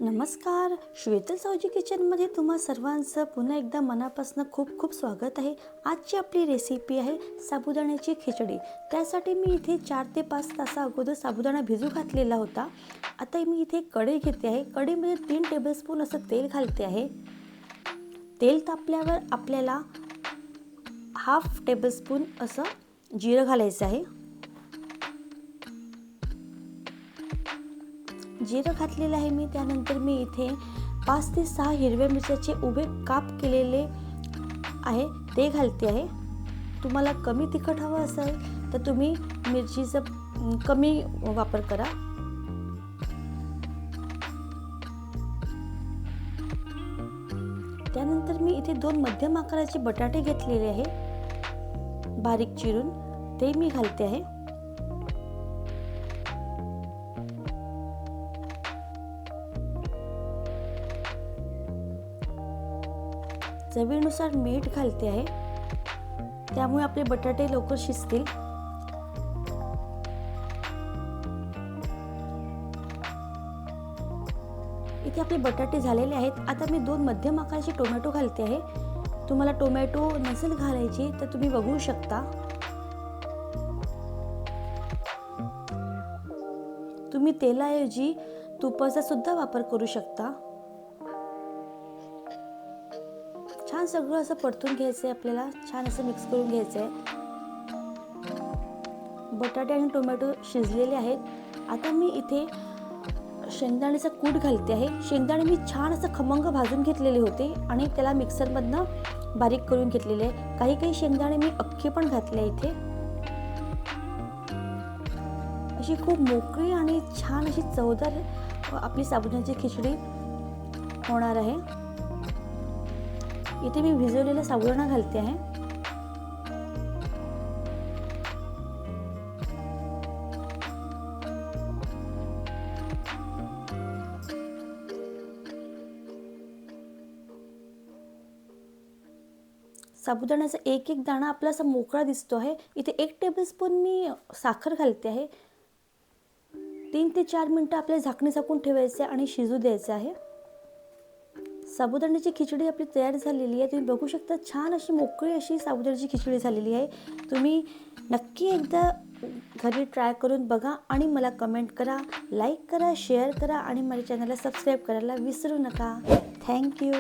नमस्कार, श्वेतल सावजी किचनमध्ये तुम्हा सर्वांचं पुन्हा एकदा मनापासून खूप खूप स्वागत आहे। आजची आपली रेसिपी आहे साबुदाण्याची खिचडी। त्यासाठी मी इथे 4 ते 5 तास अगोदर साबुदाणा भिजू घातलेला होता। आता मी इथे कढई घेते आहे। कढईमध्ये 3 टेबलस्पून असं तेल घालते आहे। तेल तापल्यावर आपल्याला हाफ टेबलस्पून असं जिरं घालायचं आहे। जिरं घातलेलं आहे मी। त्यानंतर मी इथे 5 ते 6 हिरव्या मिरच्याचे उभे काप केलेले आहे ते घालते आहे। तुम्हाला कमी तिखट हवं असेल तर तुम्ही मिरचीचा कमी वापर करा। त्यानंतर मी इथे 2 मध्यम आकाराचे बटाटे घेतलेले आहे बारीक चिरून, ते मी घालते आहे। चवीनुसार मीठ घालते आहे, त्यामुळे आपले बटाटे लवकर शिजतील। इथे आपले बटाटे झालेले आहेत। आता मी 2 मध्यम आकाराचे टोमॅटो घालते आहे। तुम्हाला टोमॅटो नसेल घालायचे तर तुम्ही बघू शकता। तुम्ही तेलाऐवजी तुपाचा सुद्धा वापर करू शकता। छान सगळं असं परतून घ्यायचं आहे आपल्याला, छान असं मिक्स करून घ्यायचं आहे। बटाटे आणि टोमॅटो शिजलेले आहेत। आता मी इथे शेंगदाण्याचा कूट घालते आहे। शेंगदाणे मी छान असं खमंग भाजून घेतलेले होते आणि त्याला मिक्सरमधनं बारीक करून घेतलेले आहे। काही शेंगदाणे मी अख्खे पण घातले इथे। अशी खूप मोकळी आणि छान अशी चवदार आपली साबुदाण्याची खिचडी होणार आहे। इथे मी भिजवलेला साबुदाणा घालते आहे। साबुदाण्याचा एक दाणा आपला असा मोकळा दिसतो आहे। इथे 1 टेबलस्पून मी साखर घालते आहे। 3 ते 4 मिनिटं आपल्याला झाकणी झाकून ठेवायचे आणि शिजू द्यायचे आहे। साबुदाण्याची खिचडी आपली तयार झालेली आहे। तुम्ही बघू शकता छान अशी मोकळी अशी साबुदाण्याची खिचडी झालेली आहे। तुम्ही नक्की एकदा घरी ट्राय करून बघा आणि मला कमेंट करा, लाईक करा, शेअर करा आणि माझ्या चॅनलला सबस्क्राईब करायला विसरू नका। थँक्यू।